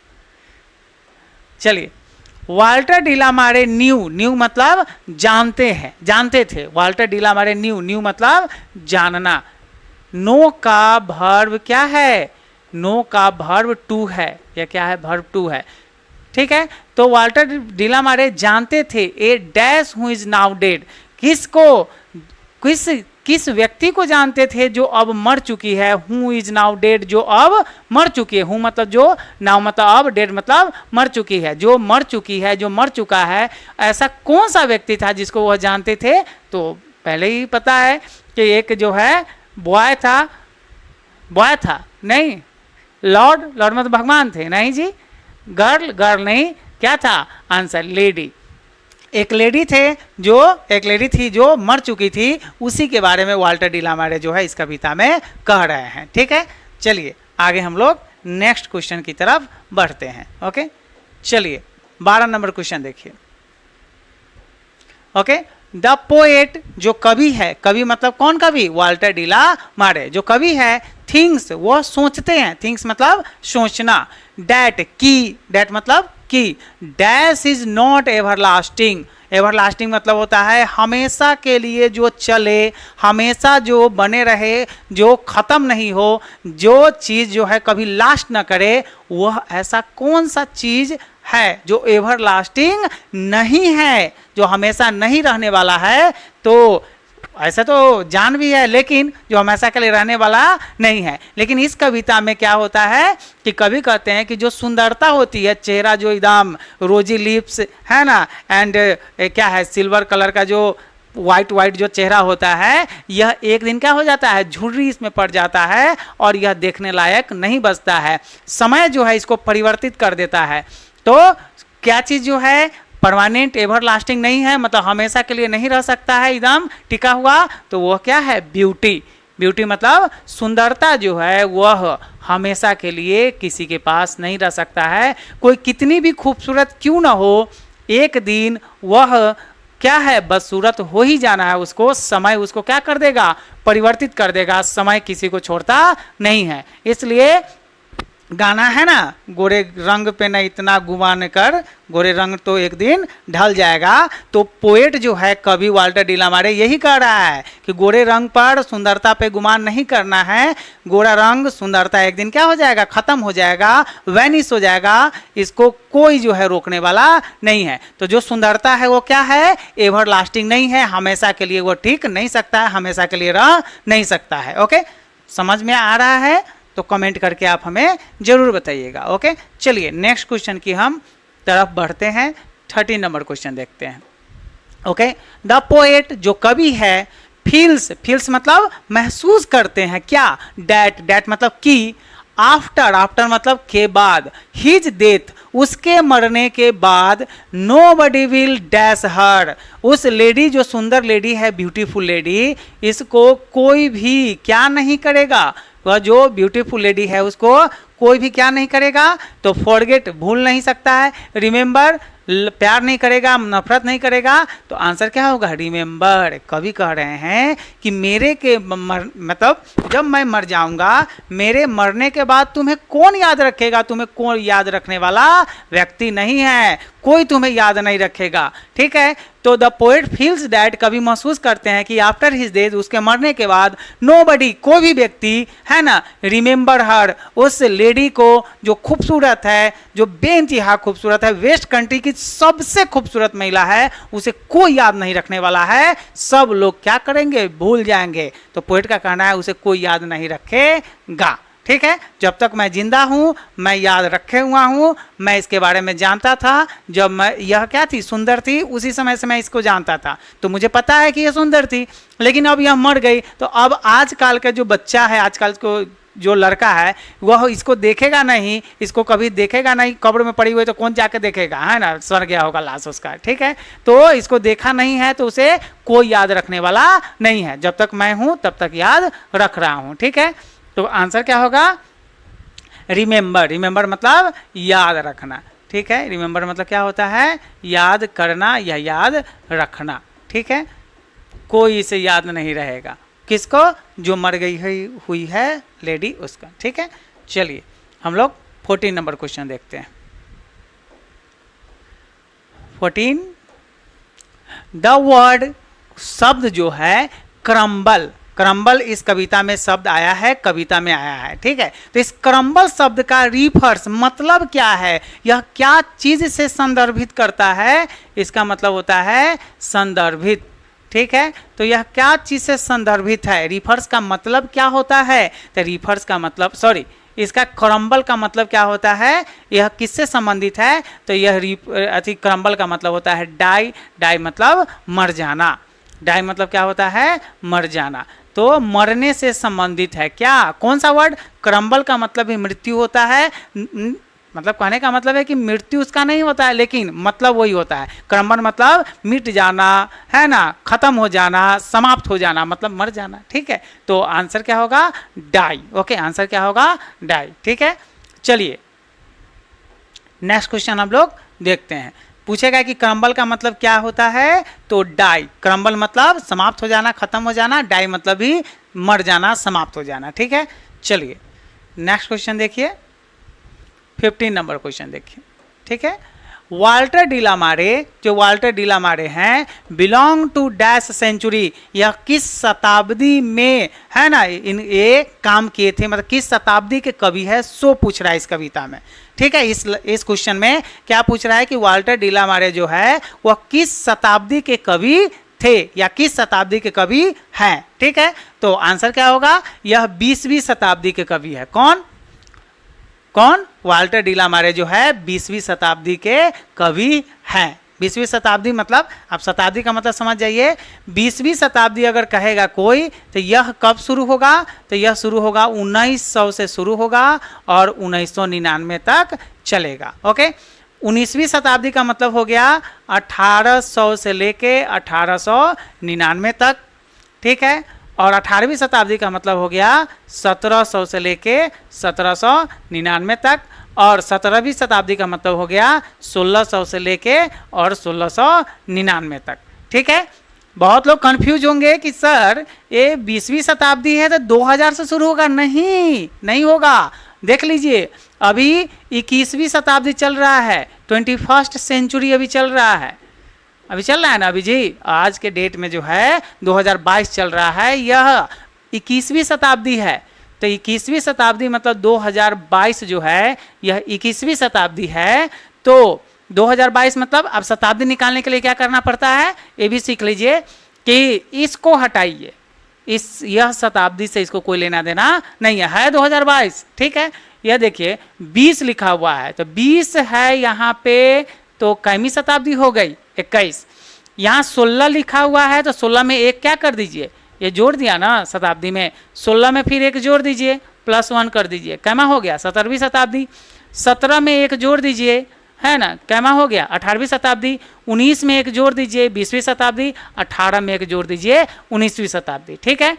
S1: चलिए, वाल्टर डिलामारे न्यू मतलब जानते हैं, जानते थे। वाल्टर डिलामारे न्यू मतलब जानना। नो का वर्ब क्या है? नो का वर्ब टू है। यह क्या है? वर्ब टू है। ठीक है, तो वाल्टर डिलामारे जानते थे a dash who is now dead. किसको? किस व्यक्ति को जानते थे जो अब मर चुकी है? हु इज नाउ डेड, जो अब मर चुकी है। हु मतलब जो, नाउ मतलब अब, डेड मतलब मर चुकी है। जो मर चुकी है, जो मर चुका है, ऐसा कौन सा व्यक्ति था जिसको वह जानते थे? तो पहले ही पता है कि एक जो है बॉय था नहीं, लॉर्ड मतलब भगवान थे नहीं जी। गर्ल नहीं, क्या था आंसर? लेडी। एक लेडी थी जो मर चुकी थी, उसी के बारे में वाल्टर डिलामारे जो है इस कविता में कह रहे हैं। ठीक है, चलिए आगे हम लोग नेक्स्ट क्वेश्चन की तरफ बढ़ते हैं। ओके, चलिए 12 नंबर क्वेश्चन देखिए। ओके, द पोएट जो कवि है, कवि मतलब कौन कवि? Walter de la Mare. जो कवि है, थिंग्स वो सोचते हैं, थिंग्स मतलब सोचना। डैट मतलब की, dash is not everlasting. Everlasting मतलब होता है हमेशा के लिए जो चले, हमेशा जो बने रहे, जो खत्म नहीं हो, जो चीज़ जो है कभी लास्ट न करे, वह ऐसा कौन सा चीज़ है जो एवरलास्टिंग नहीं है, जो हमेशा नहीं रहने वाला है? तो ऐसा तो जान भी है, लेकिन जो हमेशा के लिए रहने वाला नहीं है। लेकिन इस कविता में क्या होता है कि कवि कहते हैं कि जो सुंदरता होती है, चेहरा जो एकदम रोजी लिप्स है ना, एंड क्या है, सिल्वर कलर का जो वाइट जो चेहरा होता है, यह एक दिन क्या हो जाता है? झुर्री इसमें पड़ जाता है और यह देखने लायक नहीं बचता है। समय जो है इसको परिवर्तित कर देता है। तो क्या चीज़ जो है परमानेंट एवर लास्टिंग नहीं है, मतलब हमेशा के लिए नहीं रह सकता है एकदम टिका हुआ, तो वह क्या है? ब्यूटी मतलब सुंदरता जो है वह हमेशा के लिए किसी के पास नहीं रह सकता है। कोई कितनी भी खूबसूरत क्यों ना हो, एक दिन वह क्या है? बदसूरत हो ही जाना है उसको। समय उसको क्या कर देगा? परिवर्तित कर देगा। समय किसी को छोड़ता नहीं है। इसलिए गाना है ना, गोरे रंग पे न इतना गुमान कर, गोरे रंग तो एक दिन ढल जाएगा। तो पोएट जो है कवि वाल्टर डिलामारे यही कह रहा है कि गोरे रंग पर, सुंदरता पे गुमान नहीं करना है। गोरा रंग, सुंदरता एक दिन क्या हो जाएगा? खत्म हो जाएगा, वैनिश हो जाएगा। इसको कोई जो है रोकने वाला नहीं है। तो जो सुंदरता है वो क्या है? एवर लास्टिंग नहीं है, हमेशा के लिए वो टिक नहीं सकता है, हमेशा के लिए रह नहीं सकता है। ओके, समझ में आ रहा है तो कमेंट करके आप हमें जरूर बताइएगा। ओके, चलिए नेक्स्ट क्वेश्चन की हम तरफ बढ़ते हैं। 13 नंबर क्वेश्चन देखते हैं। ओके, द पोएट जो कवि है, फील्स मतलब महसूस करते हैं क्या? डैट मतलब की, आफ्टर मतलब के बाद, हिज डेथ उसके मरने के बाद, नोबडी विल डैश हर उस लेडी जो सुंदर लेडी है, ब्यूटीफुल लेडी, इसको कोई भी क्या नहीं करेगा? वह जो ब्यूटीफुल लेडी है उसको कोई भी क्या नहीं करेगा? तो फॉरगेट भूल नहीं सकता है, रिमेंबर प्यार नहीं करेगा, नफरत नहीं करेगा। तो आंसर क्या होगा? रिमेंबर। कवि कह रहे हैं कि मेरे के मतलब जब मैं मर जाऊंगा, मेरे मरने के बाद तुम्हें कौन याद रखेगा? तुम्हें कौन याद रखने वाला व्यक्ति नहीं है, कोई तुम्हें याद नहीं रखेगा। ठीक है, तो द पोएट फील्स दैट, कवि महसूस करते हैं कि आफ्टर हिज डेथ उसके मरने के बाद, नोबडी कोई भी व्यक्ति है ना, रिमेंबर हर उस लेडी को जो खूबसूरत है, जो बेइंतहा खूबसूरत है, वेस्ट कंट्री की सबसे खूबसूरत महिला है, उसे कोई याद नहीं रखने वाला है। सब लोग क्या करेंगे? भूल जाएंगे। तो पोएट का कहना है उसे कोई याद नहीं रखेगा। ठीक है, जब तक मैं जिंदा हूं मैं याद रखे हुआ हूं, मैं इसके बारे में जानता था। जब मैं यह क्या थी? सुंदर थी, उसी समय से मैं इसको जानता था, तो मुझे पता है कि यह सुंदर थी। लेकिन अब यह मर गई, तो अब आजकल का जो बच्चा है, आजकल को जो लड़का है, वह इसको देखेगा नहीं, इसको कभी देखेगा नहीं। कब्र में पड़ी हुई तो कौन जाके देखेगा, है ना, सड़ गया होगा लाश उसका। ठीक है, तो इसको देखा नहीं है, तो उसे कोई याद रखने वाला नहीं है। जब तक मैं हूं तब तक याद रख रहा हूं। ठीक है, तो आंसर क्या होगा? रिमेंबर, रिमेंबर मतलब याद रखना, ठीक है। रिमेंबर मतलब क्या होता है, याद करना या याद रखना, ठीक है। कोई इसे याद नहीं रहेगा, किसको, जो मर गई हुई है लेडी उसका, ठीक है। चलिए हम लोग 14 नंबर क्वेश्चन देखते हैं। 14, द वर्ड, शब्द जो है क्रम्बल, क्रम्बल इस कविता में शब्द आया है, कविता में आया है, ठीक है। तो इस क्रम्बल शब्द का रिफर्स मतलब क्या है, यह क्या चीज से संदर्भित करता है, इसका मतलब होता है संदर्भित, ठीक है। तो यह क्या चीज से संदर्भित है, रिफर्स का मतलब क्या होता है, तो रिफर्स का मतलब, सॉरी, इसका क्रम्बल का मतलब क्या होता है, यह किससे संबंधित है, तो यह क्रम्बल का मतलब होता है डाई, डाई मतलब मर जाना, डाई मतलब क्या होता है, मर जाना, तो मरने से संबंधित है क्या, कौन सा वर्ड, क्रम्बल का मतलब भी मृत्यु होता है, मतलब कहने का मतलब है कि मृत्यु उसका नहीं होता है, लेकिन मतलब वही होता है, क्रम्बल मतलब मिट जाना, है ना, खत्म हो जाना, समाप्त हो जाना, मतलब मर जाना, ठीक है। तो आंसर क्या होगा, डाई, ओके, आंसर क्या होगा, डाई, ठीक है। चलिए नेक्स्ट क्वेश्चन हम लोग देखते हैं। पूछेगा कि क्रम्बल का मतलब क्या होता है, तो डाई, क्रम्बल मतलब समाप्त हो जाना, खत्म हो जाना, डाई मतलब भी मर जाना, समाप्त हो जाना, ठीक है। चलिए नेक्स्ट क्वेश्चन देखिए, 15 नंबर क्वेश्चन देखिए, ठीक है। वाल्टर डिलामारे, जो वाल्टर डिलामारे हैं, बिलोंग टू डैश सेंचुरी, यह किस शताब्दी में, है ना, ये काम किए थे, मतलब किस शताब्दी के कवि है, सो पूछ रहा है इस कविता में, ठीक है। इस क्वेश्चन में क्या पूछ रहा है कि वाल्टर डिलामारे जो है वह किस शताब्दी के कवि थे या किस शताब्दी के कवि हैं, ठीक है। तो आंसर क्या होगा, यह 20वीं शताब्दी के कवि है, कौन कौन, वाल्टर डिलामारे जो है 20वीं शताब्दी के कवि हैं। 20वीं शताब्दी मतलब आप शताब्दी का मतलब समझ जाइए, 20वीं शताब्दी अगर कहेगा कोई तो यह कब शुरू होगा, तो यह शुरू होगा 1900 से शुरू होगा और 1999 तक चलेगा, ओके। 19वीं शताब्दी का मतलब हो गया 1800 से लेके 1899 तक, ठीक है। और 18वीं शताब्दी का मतलब हो गया 1700 से लेके 1799 तक, और 17वीं शताब्दी का मतलब हो गया 1600 से लेके और 1699 तक, ठीक है। बहुत लोग कंफ्यूज होंगे कि सर ये 20वीं शताब्दी है तो 2000 से शुरू होगा, नहीं, नहीं होगा। देख लीजिए अभी 21वीं शताब्दी चल रहा है, 21st सेंचुरी अभी चल रहा है, अभी चल रहा है ना अभी जी, आज के डेट में जो है 2022 चल रहा है, यह 21वीं शताब्दी है। तो 21वीं शताब्दी मतलब 2022 जो है यह 21वीं शताब्दी है। तो 2022 मतलब अब शताब्दी निकालने के लिए क्या करना पड़ता है, ये भी सीख लीजिए कि इसको हटाइए, यह शताब्दी से इसको कोई लेना देना नहीं है 2022, ठीक है। यह देखिए 20 लिखा हुआ है, तो 20 है यहाँ पे, तो कैमी शताब्दी हो गई 21। यहाँ 16 लिखा हुआ है, तो 16 में एक क्या कर दीजिए, ये जोड़ दिया ना शताब्दी में, 16 में फिर एक जोड़ दीजिए, +1 कर दीजिए, कैमा हो गया 17वीं शताब्दी। 17 में एक जोड़ दीजिए, है ना, कैमा हो गया 18वीं शताब्दी। 19 में एक जोड़ दीजिए 20वीं शताब्दी। 18 में एक जोड़ दीजिए 19वीं शताब्दी, ठीक है।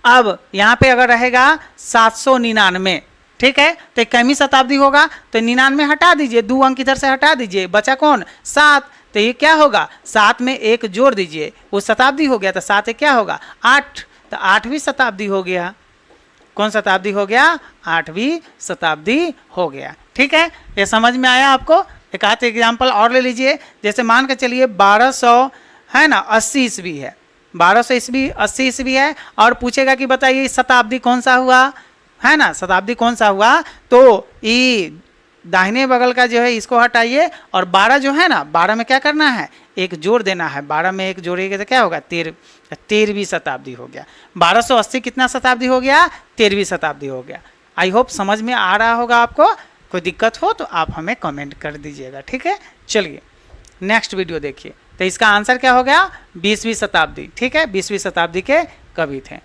S1: अब यहाँ पे अगर रहेगा 799, ठीक है, तो कैमी शताब्दी होगा, तो 99 हटा दीजिए, 2 अंक इधर से हटा दीजिए, बचा कौन 7, तो ये क्या होगा 7 में एक जोड़ दीजिए, वो शताब्दी हो गया, तो 7 क्या होगा 8, तो 8वीं शताब्दी हो गया। कौन शताब्दी हो गया, 8वीं शताब्दी हो गया, ठीक है। ये समझ में आया आपको। एक आध एग्जाम्पल और ले लीजिए, जैसे मान के चलिए 1200 है ना 80 ईस्वी है, 1200 ईस्वी 80 ईस्वी है, और पूछेगा कि बताइए शताब्दी कौन सा हुआ, है ना, शताब्दी कौन सा हुआ, तो ये दाहिने बगल का जो है इसको हटाइए, और 12 जो है ना, 12 में क्या करना है, एक जोड़ देना है, 12 में एक जोड़ेगा तो क्या होगा 13वीं शताब्दी हो गया। 1280 कितना शताब्दी हो गया, 13वीं शताब्दी हो गया। आई होप समझ में आ रहा होगा आपको, कोई दिक्कत हो तो आप हमें कमेंट कर दीजिएगा, ठीक है। चलिए नेक्स्ट वीडियो देखिए, तो इसका आंसर क्या हो गया 20वीं शताब्दी, ठीक है, 20वीं शताब्दी के कवि थे।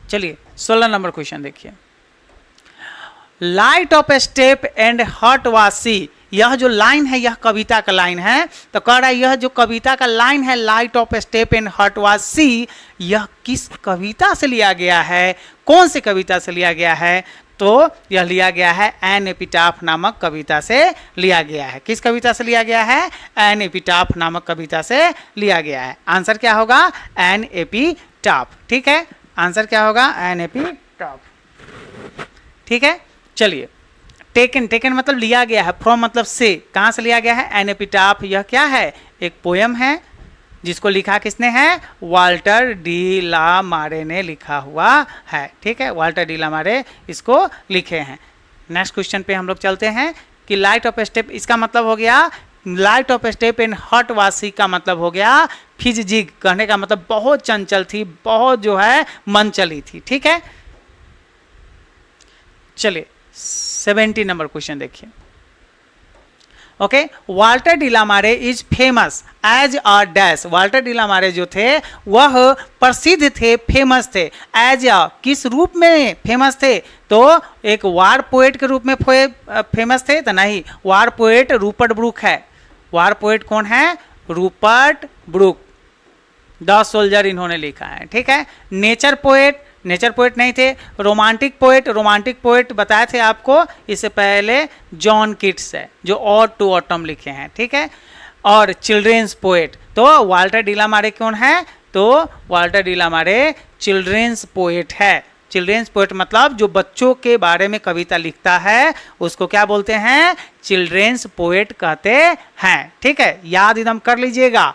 S1: चलिए 16 नंबर क्वेश्चन देखिए, light of step and hot was she, यह जो लाइन है यह कविता का लाइन है, तो कह रहा है यह जो कविता का लाइन है light of step and hot was she, यह किस कविता से लिया गया है, कौन सी कविता से लिया गया है, तो यह लिया गया है एन एपिटाफ नामक कविता से लिया गया है। किस कविता से लिया गया है? एन एपिटाफ नामक कविता से लिया गया है। आंसर क्या होगा? An epitaph. ठीक है, आंसर क्या होगा? An epitaph. ठीक है, चलिए टेकन, टेकन मतलब लिया गया है, फ्रॉम मतलब से, कहाँ से लिया गया है? एन एपिटाफ यह क्या है? एक पोयम है जिसको लिखा किसने है? वाल्टर डी ला मारे ने लिखा हुआ है। ठीक है, वाल्टर डी ला मारे इसको लिखे हैं। नेक्स्ट क्वेश्चन पे हम लोग चलते हैं कि लाइट ऑफ स्टेप, इसका मतलब हो गया light of step in hot वासी का मतलब हो गया फिजजिग, कहने का मतलब बहुत चंचल थी, बहुत जो है मन चली थी। ठीक है, चलिए 70 नंबर क्वेश्चन देखिए। Okay, Walter de la Mare is famous as a dash. Walter de la Mare जो थे वह प्रसिद्ध थे, फेमस थे। एज अ किस रूप में फेमस थे? तो एक वार पोएट के रूप में फेमस थे? तो नहीं, वार पोएट रूपर्ट ब्रूक है। वार पोएट कौन है? रूपर्ट ब्रूक, द सोल्जर इन्होंने लिखा है। ठीक है, नेचर पोएट, नेचर पोएट नहीं थे। रोमांटिक पोएट, रोमांटिक पोएट बताए थे आपको इससे पहले, जॉन किट्स है जो ऑड टू ऑटम लिखे हैं। ठीक है, और चिल्ड्रेंस पोएट, तो वाल्टर डी ला मारे कौन है? तो वाल्टर डी ला मारे चिल्ड्रेंस पोएट है। चिल्ड्रेंस पोएट मतलब जो बच्चों के बारे में कविता लिखता है उसको क्या बोलते हैं? चिल्ड्रेंस पोएट कहते हैं। ठीक है, याद एकदम कर लीजिएगा,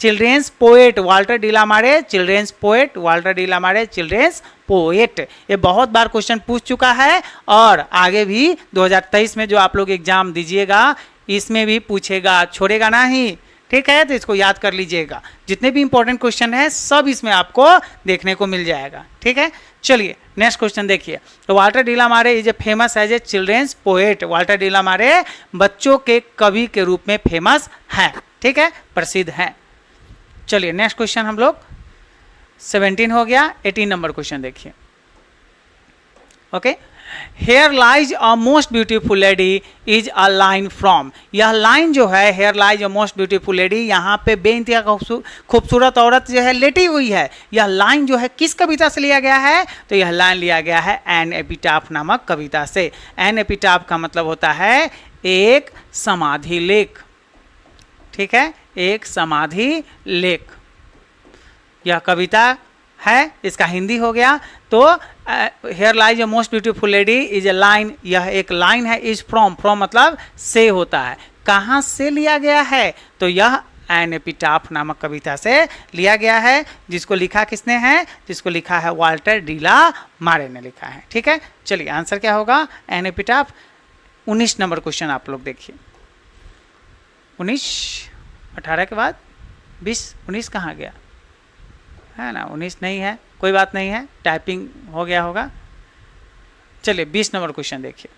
S1: childrens poet Walter de la मारे, childrens poet Walter de la मारे, चिल्ड्रेंस पोएट। ये बहुत बार क्वेश्चन पूछ चुका है और आगे भी 2023 में जो आप लोग एग्जाम दीजिएगा इसमें भी पूछेगा, छोड़ेगा नहीं। ठीक है, तो इसको याद कर लीजिएगा, जितने भी इंपॉर्टेंट क्वेश्चन है सब इसमें आपको देखने को मिल जाएगा। ठीक है, चलिए नेक्स्ट क्वेश्चन देखिए। तो Walter de la Mare is a famous as a children's poet. Walter de la Mare बच्चों के कवि के रूप में फेमस है। ठीक है, प्रसिद्ध है। चलिए नेक्स्ट क्वेश्चन हम लोग 17 हो गया, 18 नंबर क्वेश्चन देखिए। Okay, here lies a most beautiful lady is a line from. यह लाइन जो है, here lies a most beautiful lady, यहाँ पे बेइंतहा खूबसूरत औरत जो है लेटी हुई है, यह लाइन जो है किस कविता से लिया गया है? तो यह लाइन लिया गया है एन एपिटाफ नामक कविता से। एन एपिटाफ का मतलब होता है एक समाधि लेख। ठीक है, एक समाधि लेख यह कविता है, इसका हिंदी हो गया। तो here lies a most beautiful lady is a line, यह एक लाइन है। इज फ्रॉम, फ्रॉम मतलब से होता है, कहाँ से लिया गया है? तो यह एन एपिटाफ नामक कविता से लिया गया है, जिसको लिखा किसने है? जिसको लिखा है वाल्टर डी ला मारे ने लिखा है। ठीक है, चलिए आंसर क्या होगा? An epitaph. 19 नंबर क्वेश्चन आप लोग देखिए। 19, 18 के बाद 20, 19 कहाँ गया? है ना, 19 नहीं है, कोई बात नहीं है, टाइपिंग हो गया होगा। चलिए 20 नंबर क्वेश्चन देखिए।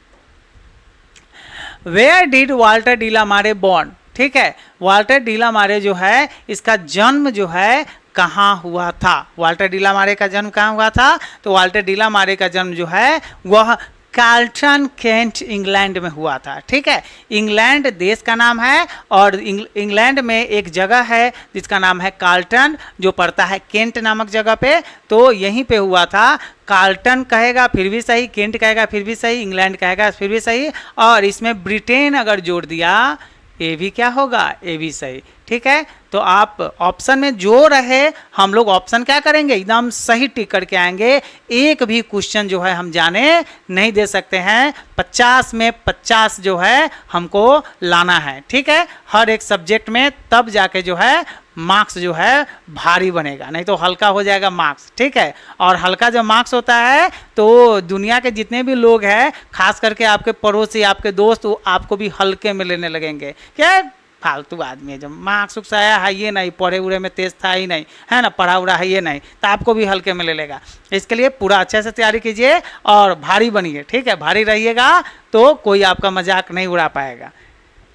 S1: Where did Walter de la Mare born? ठीक है, वाल्टर डी ला मारे जो है इसका जन्म जो है कहाँ हुआ था? वाल्टर डी ला मारे का जन्म कहाँ हुआ था? तो वाल्टर डी ला मारे का जन्म जो है वह कार्ल्टन केंट इंग्लैंड में हुआ था। ठीक है, इंग्लैंड देश का नाम है और इंग्लैंड में एक जगह है जिसका नाम है कार्ल्टन, जो पड़ता है केंट नामक जगह पे। तो यहीं पे हुआ था। कार्ल्टन कहेगा फिर भी सही, केंट कहेगा फिर भी सही, इंग्लैंड कहेगा फिर भी सही, और इसमें ब्रिटेन अगर जोड़ दिया ये भी क्या होगा? ये भी सही। ठीक है, तो आप ऑप्शन में जो रहे हम लोग ऑप्शन क्या करेंगे? एकदम सही टिक करके आएंगे। एक भी क्वेश्चन जो है हम जाने नहीं दे सकते हैं। 50 में 50 जो है हमको लाना है। ठीक है, हर एक सब्जेक्ट में, तब जाके जो है मार्क्स जो है भारी बनेगा, नहीं तो हल्का हो जाएगा मार्क्स। ठीक है, और हल्का जब मार्क्स होता है तो दुनिया के जितने भी लोग हैं, खास करके आपके पड़ोसी, आपके दोस्त, वो आपको भी हल्के में लेने लगेंगे। क्या फालतू आदमी है, जब मार्क्स उक्स आया है ये नहीं, पढ़े उड़े में तेज था ही नहीं, है ना, पढ़ा उड़ा है ये नहीं, तो आपको भी हल्के में ले लेगा। इसके लिए पूरा अच्छे से तैयारी कीजिए और भारी बनिए। ठीक है, भारी रहिएगा तो कोई आपका मजाक नहीं उड़ा पाएगा।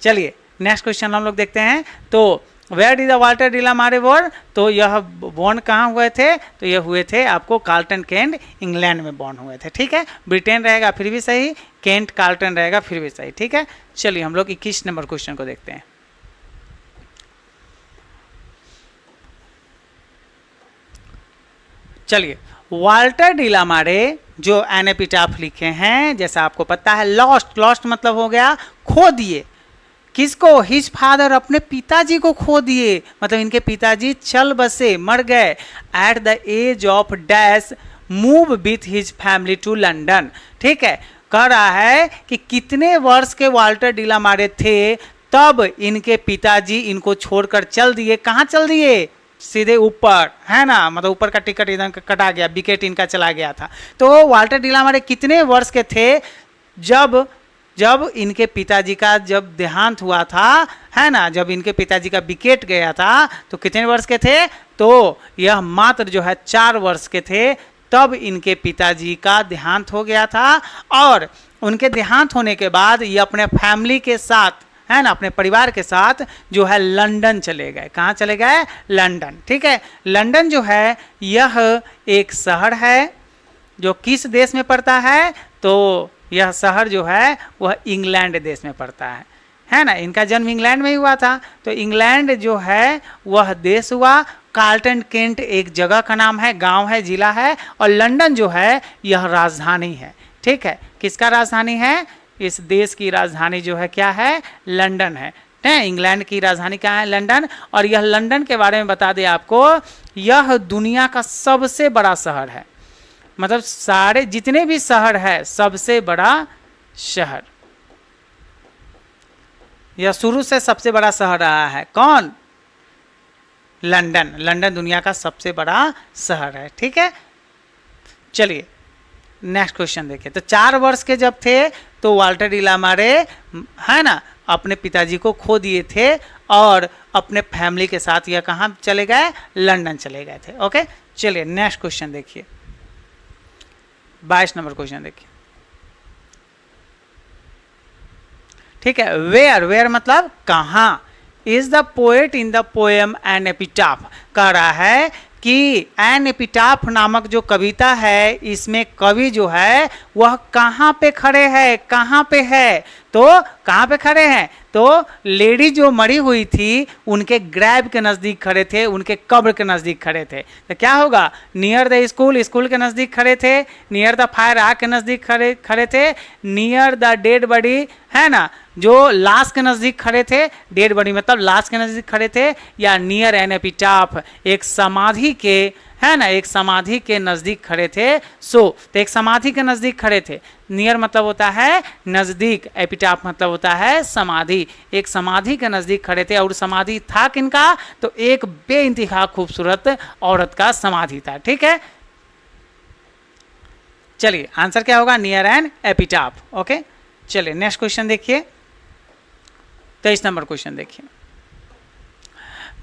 S1: चलिए नेक्स्ट क्वेश्चन हम लोग देखते हैं। तो where did the Walter de la Mare born? तो यह बॉर्न कहाँ हुए थे? तो यह हुए थे आपको कार्ल्टन केंट इंग्लैंड में बॉर्न हुए थे। ठीक है, ब्रिटेन रहेगा फिर भी सही, केंट कार्ल्टन रहेगा फिर भी सही। ठीक है, चलिए हम लोग 21 नंबर क्वेश्चन को देखते हैं। चलिए, वाल्टर डी ला मारे जो एन एपिटाफ लिखे हैं, जैसा आपको पता है, लॉस्ट, लॉस्ट मतलब हो गया खो दिए। किसको? हिज फादर, अपने पिताजी को खो दिए, मतलब इनके पिताजी चल बसे, मर गए। At the age of dash move with his family to London. ठीक है, कह रहा है कि कितने वर्ष के वाल्टर डिलामारे थे तब इनके पिताजी इनको छोड़कर चल दिए। कहाँ चल दिए? सीधे ऊपर, है ना, मतलब ऊपर का टिकट इधर कटा गया, विकेट इनका चला गया था। तो वाल्टर डिलामारे कितने वर्ष के थे जब इनके पिताजी का जब देहांत हुआ था, है ना, जब इनके पिताजी का विकेट गया था, तो कितने वर्ष के थे? तो यह मात्र जो है 4 वर्ष के थे, तब इनके पिताजी का देहांत हो गया था। और उनके देहांत होने के बाद ये अपने फैमिली के साथ, है ना, अपने परिवार के साथ जो है लंदन चले गए। कहाँ चले गए? लंदन। ठीक है, लंदन जो है यह एक शहर है जो किस देश में पड़ता है? तो यह शहर जो है वह इंग्लैंड देश में पड़ता है ना। इनका जन्म इंग्लैंड में ही हुआ था, तो इंग्लैंड जो है वह देश हुआ। कार्लटन केंट एक जगह का नाम है, गांव है, जिला है, और लंदन जो है यह राजधानी है। ठीक है, किसका राजधानी है? इस देश की राजधानी जो है क्या है? लंदन है। इंग्लैंड की राजधानी क्या है? लंदन। और यह लंदन के बारे में बता दें आपको, यह दुनिया का सबसे बड़ा शहर है, मतलब सारे जितने भी शहर है सबसे बड़ा शहर। यह शुरू से सबसे बड़ा शहर रहा है। कौन? लंदन। लंदन दुनिया का सबसे बड़ा शहर है। ठीक है, चलिए नेक्स्ट क्वेश्चन देखिए। तो 4 वर्ष के जब थे तो वाल्टर डिलामारे, है ना, अपने पिताजी को खो दिए थे और अपने फैमिली के साथ यह कहाँ चले गए? लंदन चले गए थे। ओके, चलिए नेक्स्ट क्वेश्चन देखिए, 22 नंबर क्वेश्चन देखिए। ठीक है, वेयर, वेयर मतलब कहाँ। Is the poet in the poem an epitaph, कह रहा है कि एन एपिटाफ नामक जो कविता है, इसमें कवि जो है वह कहाँ पे खड़े हैं? कहाँ पे है? तो कहाँ पे खड़े हैं? तो लेडी जो मरी हुई थी उनके ग्रैब के नज़दीक खड़े थे, उनके कब्र के नज़दीक खड़े थे। तो क्या होगा? नियर द स्कूल, स्कूल के नज़दीक खड़े थे। नियर द फायर, आग के नज़दीक खड़े थे। नियर द डेड बॉडी, है ना, जो लाश के नज़दीक खड़े थे, डेड बॉडी मतलब लाश के नज़दीक खड़े थे। या नियर एन एपिटाफ, एक समाधि के, है ना, एक समाधि के नज़दीक खड़े थे। तो एक समाधि के नज़दीक खड़े थे। नियर मतलब होता है नज़दीक, एपिटाफ मतलब होता है समाधि। एक समाधि के नज़दीक खड़े थे, और समाधि था किनका? तो एक बेइंतहा खूबसूरत औरत का समाधि था। ठीक है, चलिए आंसर क्या होगा? Near an epitaph. ओके, चलिए नेक्स्ट क्वेश्चन देखिए, 23 नंबर क्वेश्चन देखिए।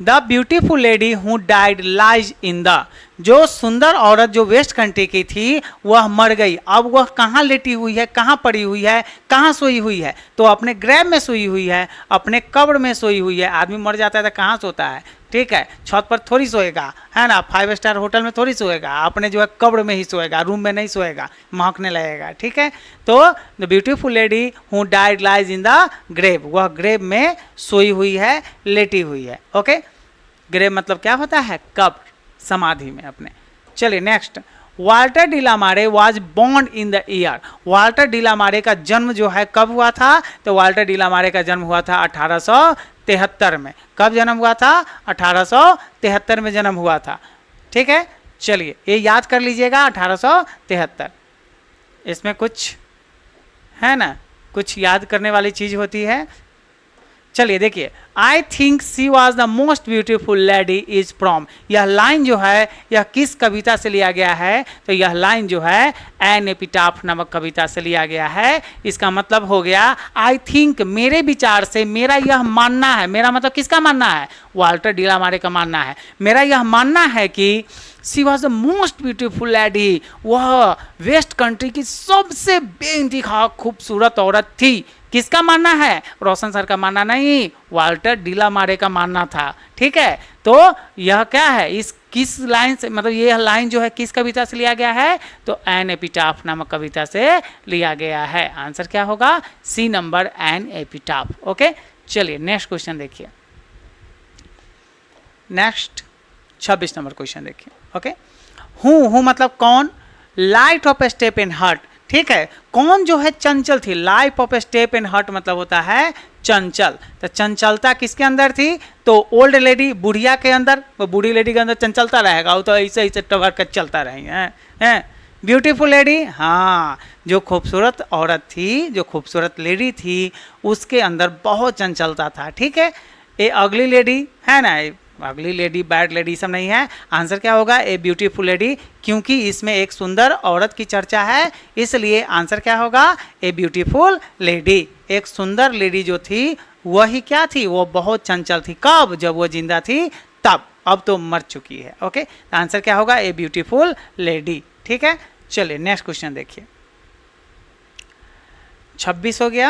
S1: The beautiful lady who died lies in the, जो सुंदर औरत जो वेस्ट कंट्री की थी वह मर गई। अब वह कहाँ लेटी हुई है? कहाँ पड़ी हुई है? कहाँ सोई हुई है? तो अपने ग्रैब में सोई हुई है, अपने कब्र में सोई हुई है। आदमी मर जाता है तो कहाँ सोता है? ठीक है, छत पर थोड़ी सोएगा, है ना, 5 स्टार होटल में थोड़ी सोएगा, अपने जो है कब्र में ही सोएगा, रूम में नहीं सोएगा, महकने लगेगा। ठीक है, तो the beautiful lady who died lies in the grave, वह ग्रेव में सोई हुई है, लेटी हुई है। ओके, ग्रेव मतलब क्या होता है? कब्र, समाधि में अपने। चलिए next, Walter de la Mare was born in the year, Walter de la Mare का जन्म जो है कब हुआ था? तो वाल्टर डिलामारे का जन्म हुआ था 1873 में। कब जन्म हुआ था? 1873 में जन्म हुआ था। ठीक है, चलिए ये याद कर लीजिएगा, 1873। इसमें कुछ है ना, कुछ याद करने वाली चीज होती है। चलिए देखिए, I think she was the most beautiful lady is from, यह लाइन जो है यह किस कविता से लिया गया है? तो यह लाइन जो है एन एपिटाफ नामक कविता से लिया गया है। इसका मतलब हो गया आई थिंक, मेरे विचार से, मेरा यह मानना है। मेरा मतलब किसका मानना है? वाल्टर डिलामारे का मानना है। मेरा यह मानना है कि she was the most beautiful lady, वह वेस्ट कंट्री की सबसे बेइंतहा खूबसूरत औरत थी। किसका मानना है? रोशन सर का मानना नहीं, वाल्टर डिलामारे का मानना था। ठीक है, तो यह क्या है? इस किस लाइन से, मतलब यह लाइन जो है किस कविता से लिया गया है? तो एन एपिटाफ नामक कविता से लिया गया है। आंसर क्या होगा? C number, an epitaph. Okay, चलिए नेक्स्ट क्वेश्चन देखिए, नेक्स्ट 26 नंबर क्वेश्चन देखिए। ओके, हूँ मतलब कौन, light of step and heart, ठीक है, कौन जो है चंचल थी, life of step and heart मतलब होता है चंचल, तो चंचलता किसके अंदर थी, तो ओल्ड लेडी बुढ़िया के अंदर, वो बूढ़ी लेडी के अंदर चंचलता रहेगा, वो तो ऐसे ऐसे टवर कर चलता रही है। ब्यूटीफुल लेडी, हाँ, जो खूबसूरत औरत थी, जो खूबसूरत लेडी थी, उसके अंदर बहुत चंचलता था, ठीक है। ए अगली लेडी है ना, अगली लेडी बैड लेडी सब नहीं है, आंसर क्या होगा, ए ब्यूटीफुल लेडी, क्योंकि इसमें एक सुंदर औरत की चर्चा है, इसलिए आंसर क्या होगा, ए ब्यूटीफुल लेडी। एक सुंदर लेडी जो थी वही क्या थी, वो बहुत चंचल थी, कब, जब वो जिंदा थी तब, अब तो मर चुकी है। ओके, आंसर क्या होगा, ए ब्यूटीफुल लेडी, ठीक है। चलिए नेक्स्ट क्वेश्चन देखिए, 26 हो गया,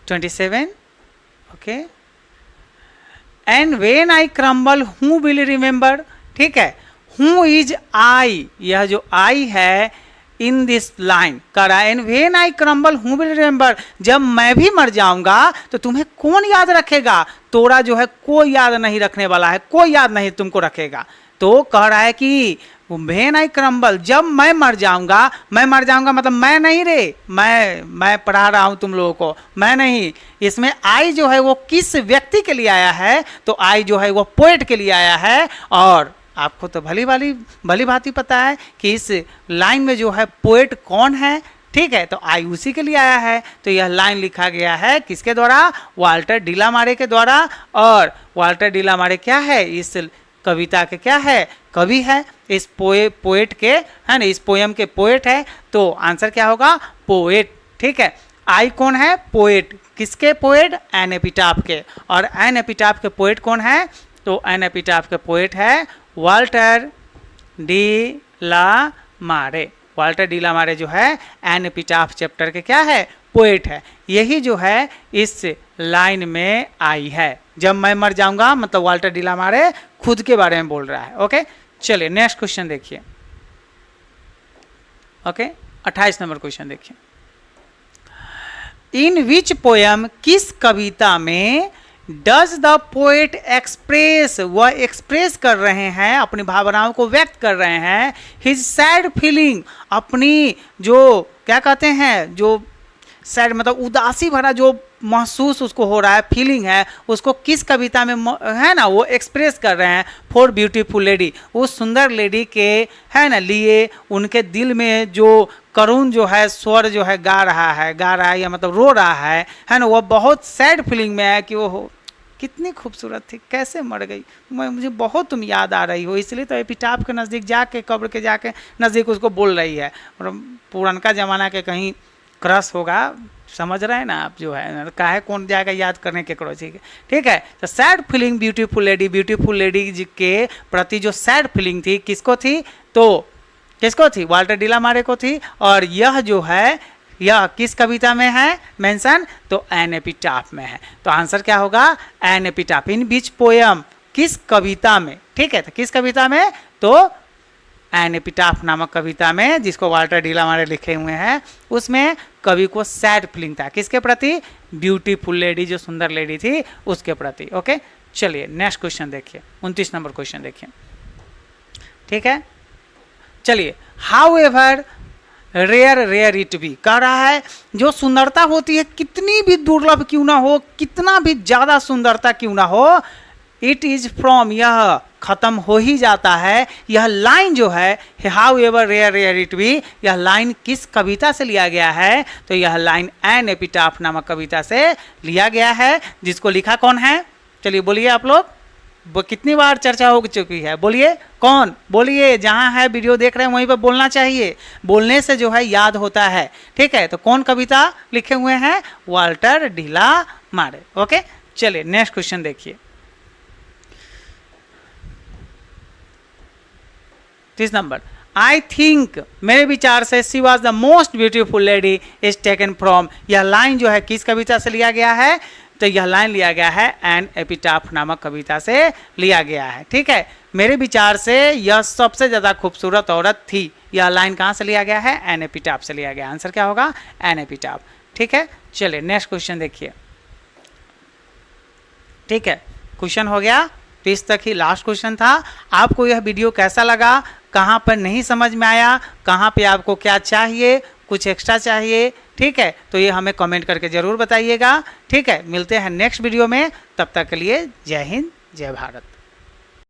S1: 27, okay. And when I crumble who will remember, ठीक है, हु इज आई, यह जो आई है इन दिस लाइन करा, and when I crumble who will remember, जब मैं भी मर जाऊंगा तो तुम्हें कौन याद रखेगा, तोरा जो है कोई याद नहीं रखने वाला है, कोई याद नहीं तुमको रखेगा। तो कह रहा है कि वेन आई क्रम्बल, जब मैं मर जाऊंगा मतलब मैं नहीं रे, मैं पढ़ा रहा हूं तुम लोगों को, मैं नहीं, इसमें आई जो है वो किस व्यक्ति के लिए आया है, तो आई जो है वो पोएट के लिए आया है, और आपको तो भली भांति पता है कि इस लाइन में जो है पोएट कौन है, ठीक है, तो आई उसी के लिए आया है। तो यह लाइन लिखा गया है किसके द्वारा, वाल्टर डिलामारे के द्वारा, और वाल्टर डिलामारे क्या है, इस कविता के क्या है, कवि है, इस पोएट के, है ना, इस पोयम के पोएट है, तो आंसर क्या होगा, पोएट, ठीक है। आई कौन है, पोएट, किसके पोएट, एन एपिटाफ के, और एन एपिटाफ के पोएट कौन है, तो एन एपिटाफ के पोएट है वाल्टर डी ला मारे। वाल्टर डी ला मारे जो है एन एपिटाफ चैप्टर के क्या है, पोएट है। यही जो है इस लाइन में आई है, जब मैं मर जाऊंगा मतलब वाल्टर डी ला मारे खुद के बारे में बोल रहा है। ओके, चलिए नेक्स्ट क्वेश्चन देखिए। ओके, 28 नंबर क्वेश्चन देखिए। इन विच पोयम, किस कविता में डज द पोएट एक्सप्रेस, वह एक्सप्रेस कर रहे हैं, अपनी भावनाओं को व्यक्त कर रहे हैं, हिज सैड फीलिंग, अपनी जो क्या कहते हैं, जो सैड मतलब उदासी भरा जो महसूस उसको हो रहा है, फीलिंग है, उसको किस कविता में है ना वो एक्सप्रेस कर रहे हैं, फॉर ब्यूटीफुल लेडी, उस सुंदर लेडी के है ना लिए, उनके दिल में जो करुण जो है स्वर जो है गा रहा है या मतलब रो रहा है ना, वह बहुत सैड फीलिंग में है कि वो कितनी खूबसूरत थी, कैसे मर गई, मुझे बहुत तुम याद आ रही हो, इसलिए तो एपिटाफ के नज़दीक जाके, कब्र के जाके नज़दीक उसको बोल रही है। और पुरानका ज़माना के कहीं क्रश होगा, समझ रहे हैं ना आप, जो है काहे कौन जाएगा याद करने के करो, ठीक है। तो सैड फीलिंग ब्यूटीफुल लेडी जी के प्रति जो सैड फीलिंग थी, किसको थी, तो किसको थी, वाल्टर डी ला मारे को थी। और यह जो है यह किस कविता में है मेंशन, तो एन एपिटाफ में है। तो आंसर क्या होगा, an epitaph. In beach poem, किस कविता में, ठीक है, तो किस कविता में, तो एन एपिटाफ नामक कविता में, जिसको वाल्टर डी ला मारे लिखे हुए हैं, उसमें कवि को सैड फीलिंग था, किसके प्रति, ब्यूटीफुल लेडी, जो सुंदर लेडी थी उसके प्रति। ओके, चलिए नेक्स्ट क्वेश्चन देखिए, 29 नंबर क्वेश्चन देखिए, ठीक है। चलिए, however rare it be, कह रहा है जो सुंदरता होती है कितनी भी दुर्लभ क्यों ना हो, कितना भी ज़्यादा सुंदरता क्यों ना हो, इट इज फ्रॉम, यह खत्म हो ही जाता है। यह लाइन जो है however rare it be, यह लाइन किस कविता से लिया गया है, तो यह लाइन एन एपिटाफ नामक कविता से लिया गया है, जिसको लिखा कौन है, चलिए बोलिए आप लोग, कितनी बार चर्चा हो चुकी है, बोलिए कौन, बोलिए, जहां है वीडियो देख रहे हैं वहीं पर बोलना चाहिए, बोलने से जो है याद होता है, ठीक है। तो कौन कविता लिखे हुए हैं, वाल्टर डी ला मारे। ओके, चलिए नेक्स्ट क्वेश्चन देखिए, 30 नंबर। आई थिंक, मेरे विचार से, she was the most beautiful lady is taken from, यह लाइन जो है किस कविता से लिया गया है, तो यह लाइन लिया गया है एन एपिटाफ नामक कविता से लिया गया है, ठीक है। मेरे विचार से यह सबसे ज़्यादा खूबसूरत औरत थी, यह लाइन कहाँ से लिया गया है, एन एपिटाफ से लिया गया, आंसर क्या होगा, एन एपिटाफ, ठीक है। चलिए नेक्स्ट क्वेश्चन देखिए, ठीक है, क्वेश्चन हो गया, तो इस तक ही लास्ट क्वेश्चन था। आपको यह वीडियो कैसा लगा कहाँ पर नहीं समझ में आया, कहाँ पे आपको क्या चाहिए, कुछ एक्स्ट्रा चाहिए, ठीक है, तो ये हमें कमेंट करके ज़रूर बताइएगा। ठीक है, मिलते हैं नेक्स्ट वीडियो में, तब तक के लिए जय हिंद जय भारत।